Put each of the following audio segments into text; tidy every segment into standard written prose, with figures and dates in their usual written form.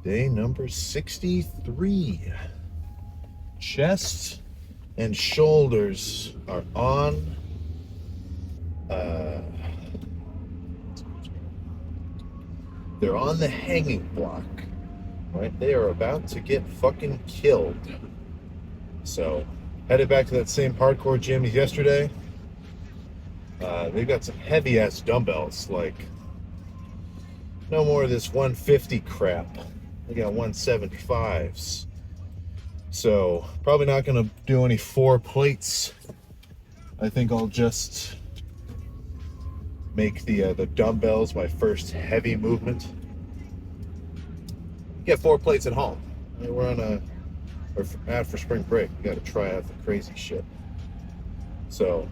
Day number 63. Chest and shoulders are on. Uh, they're on the hanging block. Right? They are about to get fucking killed. So, headed back to that same hardcore gym as yesterday. They've got some heavy ass dumbbells, like no more of this 150 crap. They got 175s. So, probably not going to do any 4 plates. I think I'll just make the dumbbells my first heavy movement. Get 4 plates at home. We're on out for spring break. We got to try out the crazy shit. So,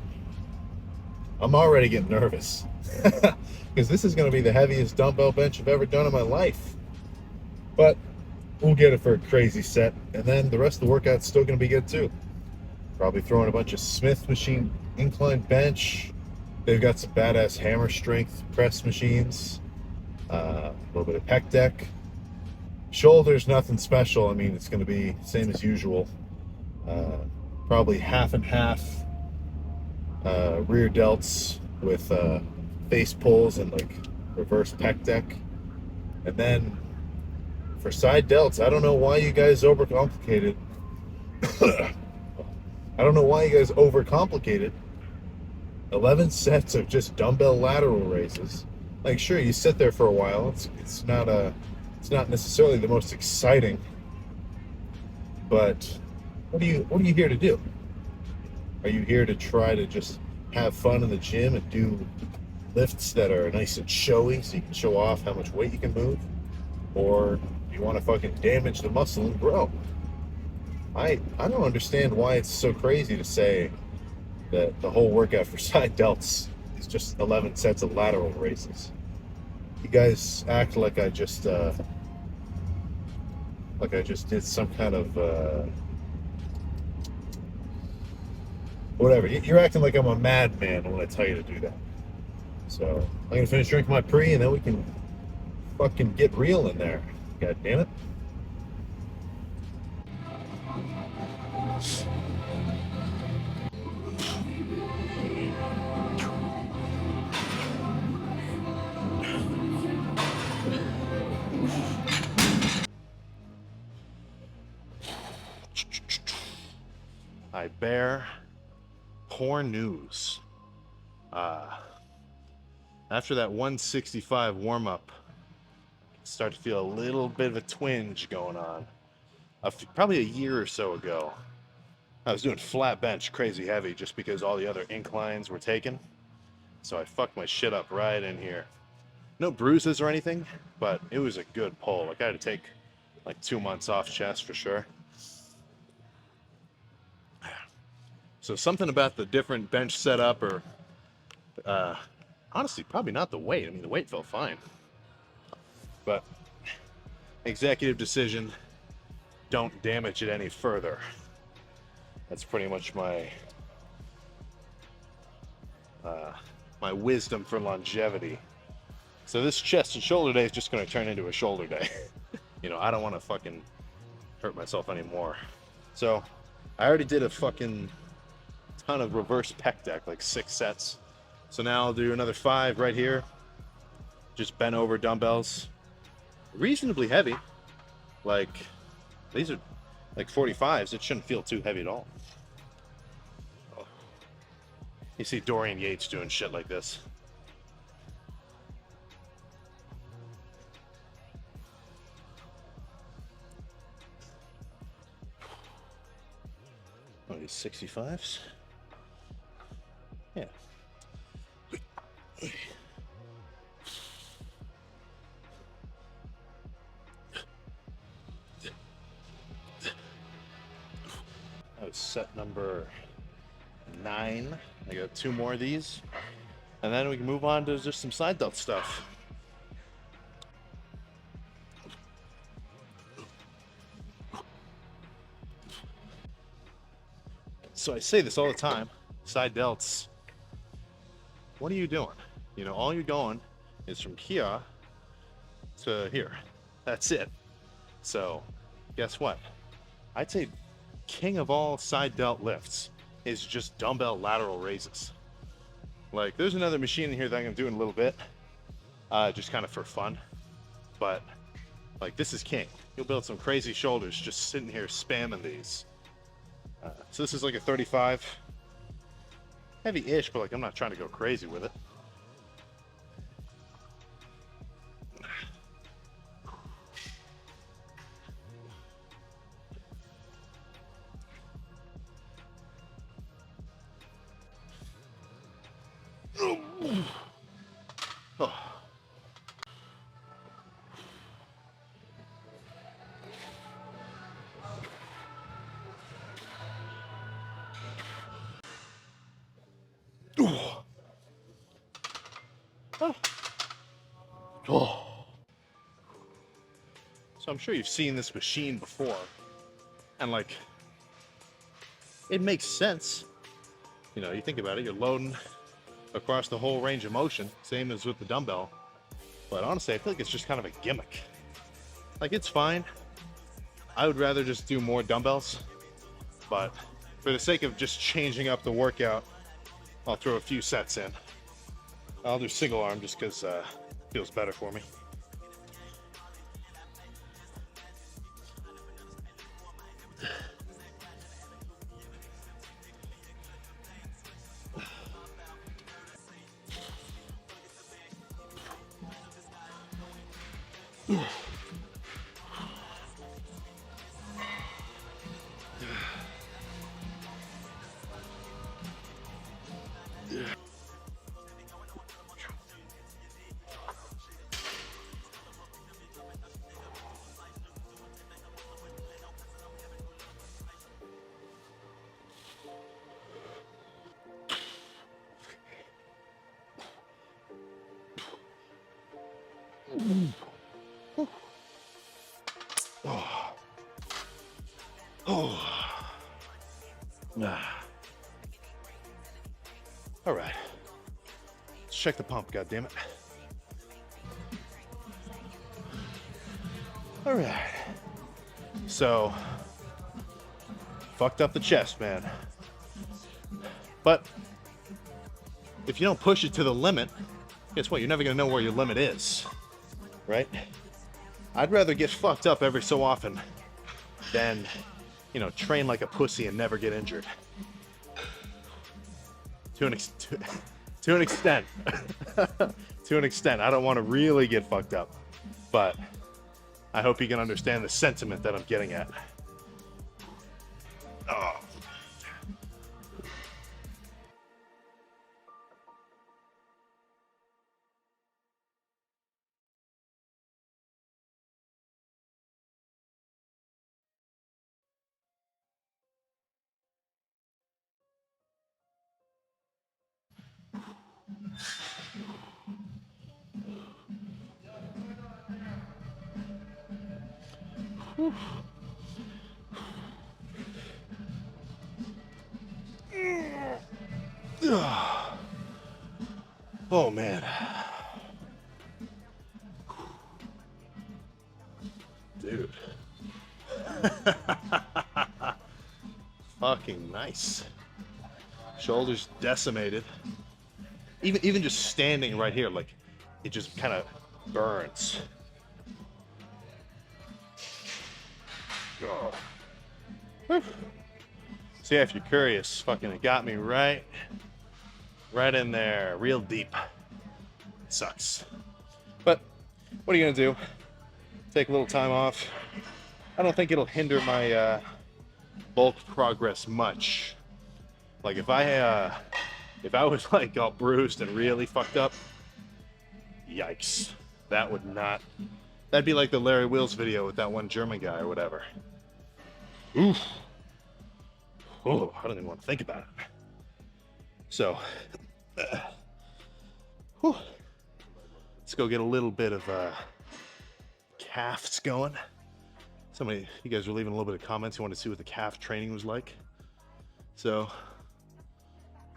I'm already getting nervous because this is going to be the heaviest dumbbell bench I've ever done in my life. But we'll get it for a crazy set, and then the rest of the workout's still going to be good too. Probably throwing a bunch of Smith machine incline bench. They've got some badass hammer strength press machines. A little bit of pec deck. Shoulders, nothing special. I mean, it's going to be same as usual. Probably half and half rear delts with face pulls and like reverse pec deck. And then for side delts, I don't know why you guys overcomplicate it. I don't know why you guys overcomplicate it. 11 sets of just dumbbell lateral raises. Like, sure, you sit there for a while. It's not necessarily the most exciting. But what are you here to do? Are you here to try to just have fun in the gym and do lifts that are nice and showy so you can show off how much weight you can move? Or do you want to fucking damage the muscle and grow? I don't understand why it's so crazy to say that the whole workout for side delts is just 11 sets of lateral raises. You guys act like I just did some kind of whatever. You're acting like I'm a madman when I tell you to do that. So I'm gonna finish drinking my pre, and then we can fucking get real in there. God damn it. I bear poor news. After that 165 warm-up, I start to feel a little bit of a twinge going on. Probably a year or so ago, I was doing flat bench crazy heavy just because all the other inclines were taken. So I fucked my shit up right in here. No bruises or anything, but it was a good pull. Like I had to take like 2 months off chest for sure. So something about the different bench setup, or honestly, probably not the weight. I mean, the weight felt fine. But executive decision, don't damage it any further. That's pretty much my my wisdom for longevity. So this chest and shoulder day is just going to turn into a shoulder day. I don't want to fucking hurt myself anymore. So I already did a fucking ton of reverse pec deck, like 6 sets. So now I'll do another 5 right here. Just bent over dumbbells. Reasonably heavy. Like, these are like 45s. It shouldn't feel too heavy at all. You see Dorian Yates doing shit like this. Oh, these 65s? Yeah. That was set number 9. I got 2 more of these. And then we can move on to just some side delt stuff. So I say this all the time, side delts. What are you doing? All you're going is from here to here. That's it. So, guess what? I'd say king of all side delt lifts is just dumbbell lateral raises. Like, there's another machine in here that I'm gonna do in a little bit, just kind of for fun. But like, this is king. You'll build some crazy shoulders just sitting here spamming these. So this is like a 35, heavy-ish, but like I'm not trying to go crazy with it. Oh. Oh. Oh. So I'm sure you've seen this machine before, and like, it makes sense. You know, you think about it, you're loading across the whole range of motion, same as with the dumbbell. But honestly, I feel like it's just kind of a gimmick. Like, it's fine. I would rather just do more dumbbells, but for the sake of just changing up the workout, I'll throw a few sets in. I'll do single arm just because it feels better for me. Oh. Oh. All right. Let's check the pump, goddammit. All right. So, fucked up the chest, man. But if you don't push it to the limit, guess what? You're never gonna know where your limit is, right? I'd rather get fucked up every so often than, you know, train like a pussy and never get injured. To an extent. To an extent. I don't want to really get fucked up, but I hope you can understand the sentiment that I'm getting at. Oh. Oh man. Dude. Fucking nice. Shoulders decimated. Even just standing right here, like, it just kind of burns. Oh. So yeah, if you're curious, fucking it got me right in there, real deep. It sucks. But what are you gonna do? Take a little time off. I don't think it'll hinder my bulk progress much. Like, if I was like all bruised and really fucked up, yikes. That'd be like the Larry Wheels video with that one German guy or whatever. Oof. Oh, I don't even want to think about it. So, let's go get a little bit of calves going. You guys were leaving a little bit of comments. You wanted to see what the calf training was like. So,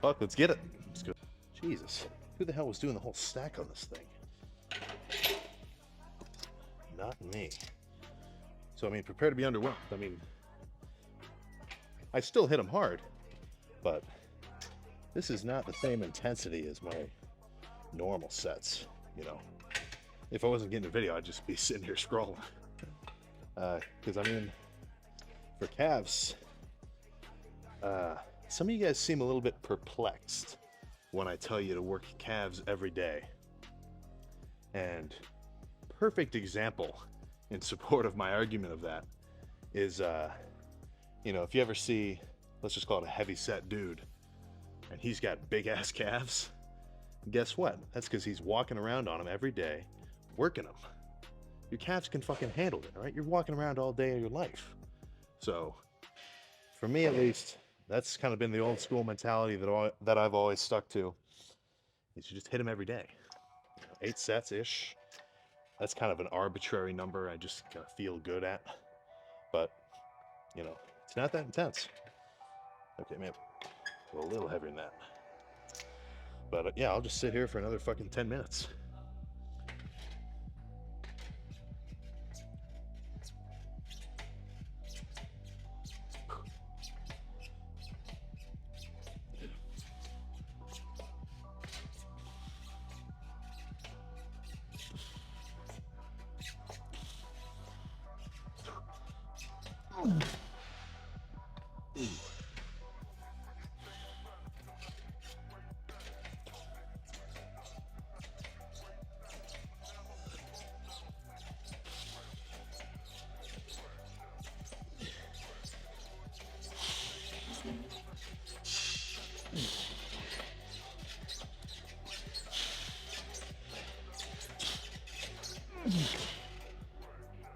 fuck, let's get it. Let's go. Jesus, who the hell was doing the whole stack on this thing? Not me. So, I mean, prepare to be underwhelmed. I mean, I still hit them hard, but this is not the same intensity as my normal sets, you know. If I wasn't getting a video, I'd just be sitting here scrolling. Because, I mean, for calves, some of you guys seem a little bit perplexed when I tell you to work calves every day. And perfect example in support of my argument of that is, you know, if you ever see, let's just call it a heavy set dude, and he's got big ass calves, guess what? That's because he's walking around on them every day, working them. Your calves can fucking handle it, all right? You're walking around all day of your life. So, for me at least, that's kind of been the old school mentality that I've always stuck to. Is you just hit them every day. 8 sets-ish. That's kind of an arbitrary number I just kind of feel good at. But, you know, it's not that intense. Okay, maybe a little heavier than that. But yeah, I'll just sit here for another fucking 10 minutes.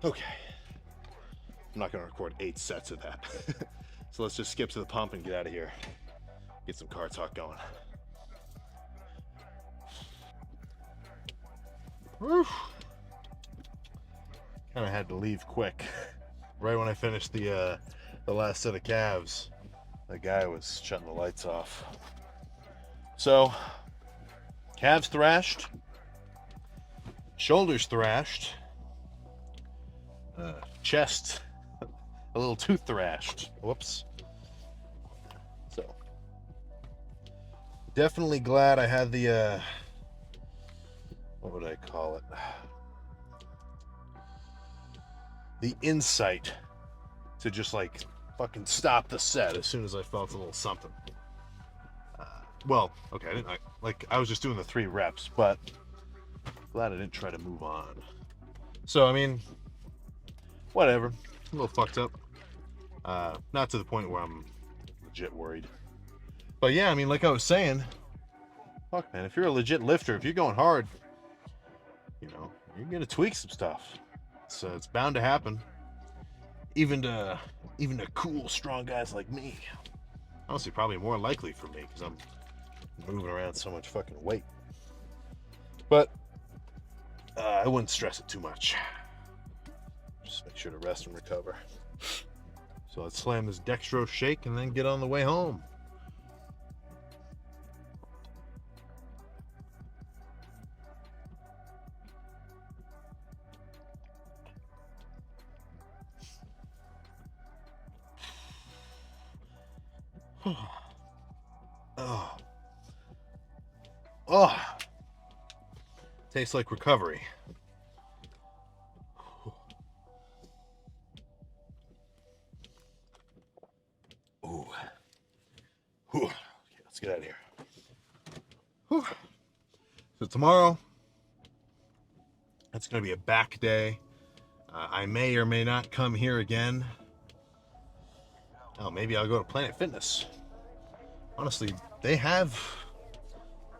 Okay. I'm not going to record 8 sets of that. So let's just skip to the pump and get out of here. Get some car talk going. Whew. Kind of had to leave quick. Right when I finished the last set of calves, the guy was shutting the lights off. So, calves thrashed, shoulders thrashed, chest a little too thrashed. Whoops. So, definitely glad I had the, what would I call it? The insight to just like fucking stop the set as soon as I felt a little something. Well, okay, I was just doing the 3 reps, but glad I didn't try to move on. So, I mean, whatever. A little fucked up. Not to the point where I'm legit worried. But yeah, I mean, like I was saying, fuck, man, if you're a legit lifter, if you're going hard, you know, you're gonna tweak some stuff. So it's bound to happen. Even to cool, strong guys like me. Honestly, probably more likely for me because I'm moving around so much fucking weight. But I wouldn't stress it too much. Just make sure to rest and recover. So let's slam this dextrose shake and then get on the way home. Oh. Oh. Tastes like recovery. Ooh. Okay, let's get out of here. Whew. So tomorrow, it's going to be a back day. I may or may not come here again. Oh, maybe I'll go to Planet Fitness. Honestly, they have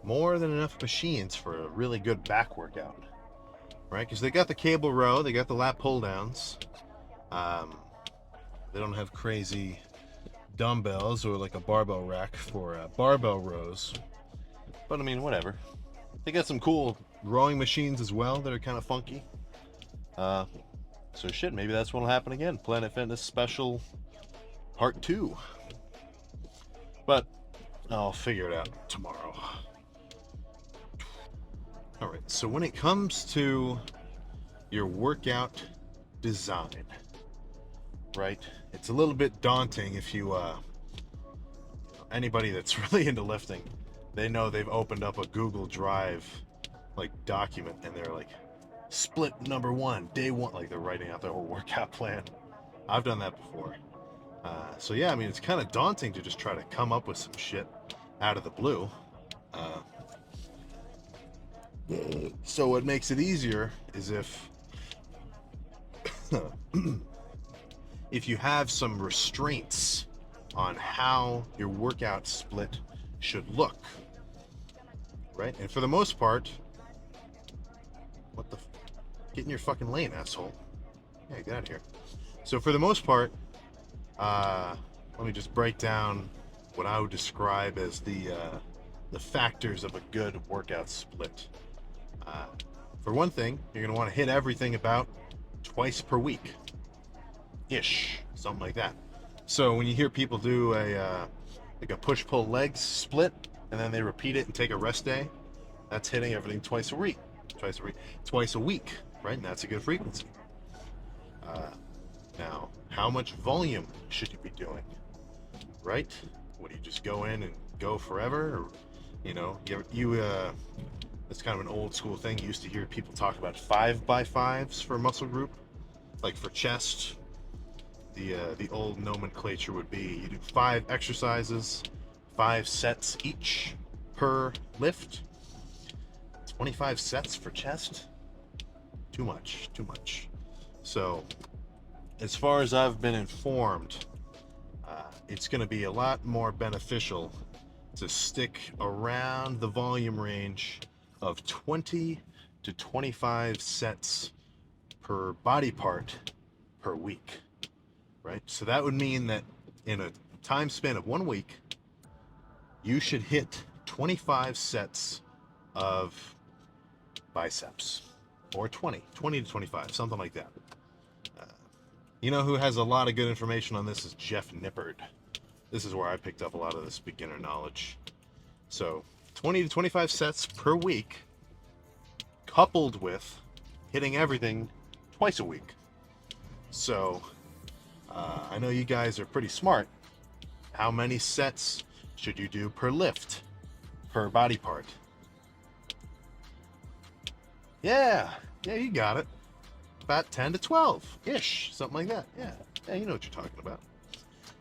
more than enough machines for a really good back workout, right? Because they got the cable row, they got the lat pull downs. They don't have crazy dumbbells or like a barbell rack for barbell rows. But I mean, whatever. They got some cool rowing machines as well that are kind of funky. So shit, maybe that's what'll happen again. Planet Fitness Special Part 2. But I'll figure it out tomorrow. All right, so when it comes to your workout design, right? It's a little bit daunting if you, anybody that's really into lifting, they know they've opened up a Google Drive like document and they're like, split number 1, day 1, like they're writing out their whole workout plan. I've done that before. So yeah, I mean, it's kind of daunting to just try to come up with some shit out of the blue. Uh, so what makes it easier is if you have some restraints on how your workout split should look, right? And for the most part, get in your fucking lane, asshole. Yeah, get out of here. So for the most part, let me just break down what I would describe as the factors of a good workout split. For one thing, you're going to want to hit everything about twice per week, ish, something like that. So when you hear people do like a push-pull legs split, and then they repeat it and take a rest day, that's hitting everything twice a week, right? And that's a good frequency. Now, how much volume should you be doing, right? Would you just go in and go forever, or it's kind of an old school thing. You used to hear people talk about 5x5s for muscle group, like for chest. The old nomenclature would be you do 5 exercises, 5 sets each per lift. 25 sets for chest? Too much. So, as far as I've been informed, it's going to be a lot more beneficial to stick around the volume range of 20 to 25 sets per body part per week, right? So that would mean that in a time span of 1 week, you should hit 25 sets of biceps, or 20 to 25, something like that. You know who has a lot of good information on this is Jeff Nippard. This is where I picked up a lot of this beginner knowledge. So 20 to 25 sets per week, coupled with hitting everything twice a week. So I know you guys are pretty smart. How many sets should you do per lift, per body part? Yeah, you got it. About 10 to 12-ish, something like that. Yeah, you know what you're talking about.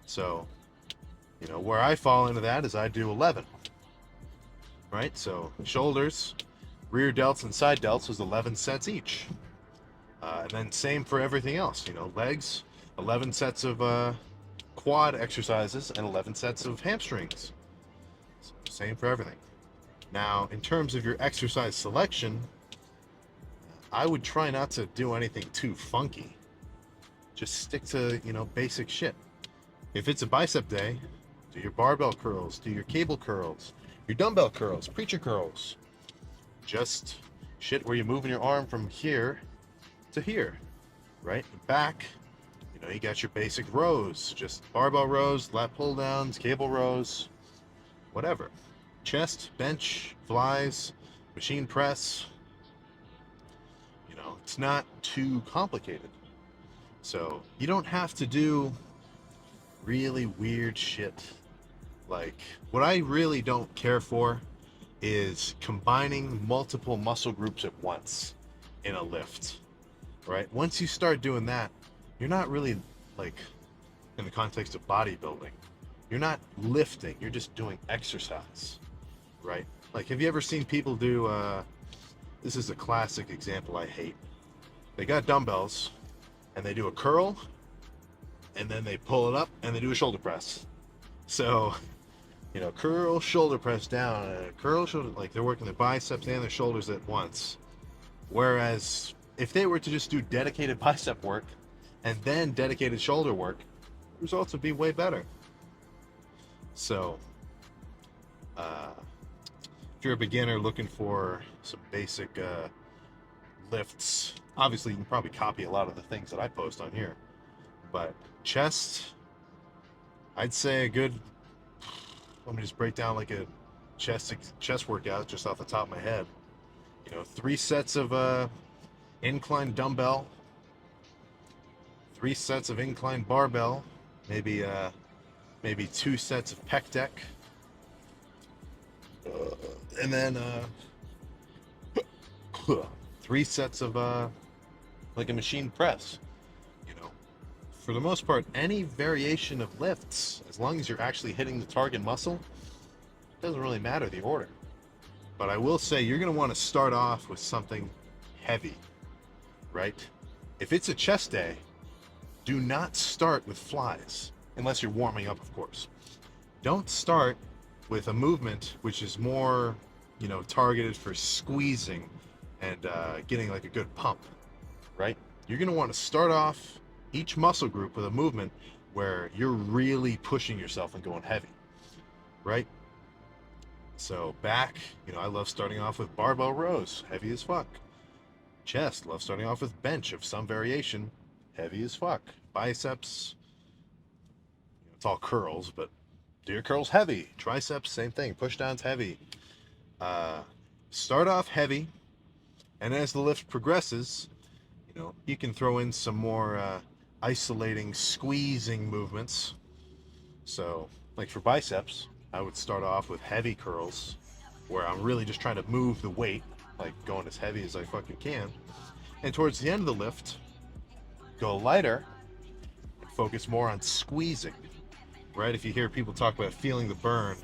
So, where I fall into that is I do 11, right? So shoulders, rear delts, and side delts was 11 sets each. And then same for everything else. Legs, 11 sets of quad exercises and 11 sets of hamstrings. So same for everything. Now, in terms of your exercise selection, I would try not to do anything too funky. Just stick to, basic shit. If it's a bicep day, do your barbell curls, do your cable curls, your dumbbell curls, preacher curls. Just shit where you're moving your arm from here to here, right? Back, you got your basic rows, just barbell rows, lat pull downs, cable rows, whatever. Chest, bench, flies, machine press. It's not too complicated. So you don't have to do really weird shit. Like, what I really don't care for is combining multiple muscle groups at once in a lift, right? Once you start doing that, you're not really, like, in the context of bodybuilding, you're not lifting, you're just doing exercise, right? Like, have you ever seen people do, this is a classic example I hate. They got dumbbells, and they do a curl, and then they pull it up, and they do a shoulder press. So, curl, shoulder press down, curl, shoulder, like they're working their biceps and their shoulders at once. Whereas, if they were to just do dedicated bicep work, and then dedicated shoulder work, the results would be way better. So, if you're a beginner looking for some basic lifts, obviously you can probably copy a lot of the things that I post on here. But chest, I'd say a good, let me just break down like a chest workout just off the top of my head. 3 sets of incline dumbbell, 3 sets of incline barbell, maybe maybe 2 sets of pec deck, and then 3 sets of like a machine press. You know, for the most part, any variation of lifts, as long as you're actually hitting the target muscle, it doesn't really matter the order. But I will say you're going to want to start off with something heavy, right? If it's a chest day, do not start with flies, unless you're warming up, of course. Don't start with a movement which is more, targeted for squeezing and getting like a good pump, right? You're going to want to start off each muscle group with a movement where you're really pushing yourself and going heavy, right? So back, I love starting off with barbell rows, heavy as fuck. Chest, love starting off with bench of some variation, heavy as fuck. Biceps, it's all curls, but deer curls heavy. Triceps, same thing. Push downs heavy. Start off heavy, and as the lift progresses, you can throw in some more isolating, squeezing movements. So, like for biceps, I would start off with heavy curls, where I'm really just trying to move the weight, like going as heavy as I fucking can. And towards the end of the lift, go lighter and focus more on squeezing, right? If you hear people talk about feeling the burn,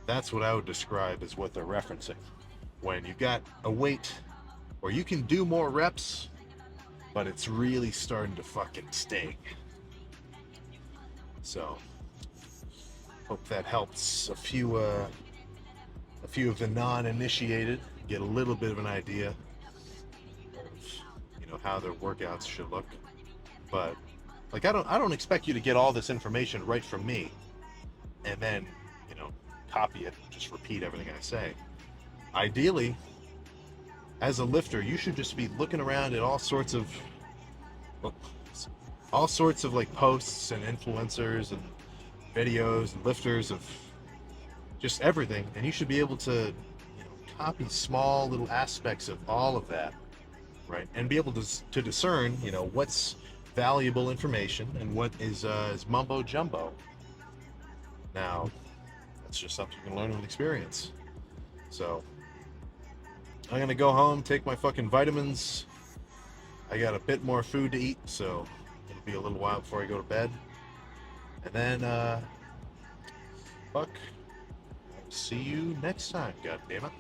that's what I would describe as what they're referencing. When you've got a weight where you can do more reps, but it's really starting to fucking sting. So, hope that helps a few of the non-initiated get a little bit of an idea of, how their workouts should look. But like I don't expect you to get all this information right from me and then, copy it, just repeat everything I say. Ideally, as a lifter, you should just be looking around at all sorts of like posts and influencers and videos and lifters of just everything, and you should be able to copy small little aspects of all of that, right? And be able to discern, what's valuable information and what is mumbo jumbo. Now, that's just something you can learn with experience. So, I'm gonna go home, take my fucking vitamins. I got a bit more food to eat, so it'll be a little while before I go to bed. And then, see you next time, goddammit.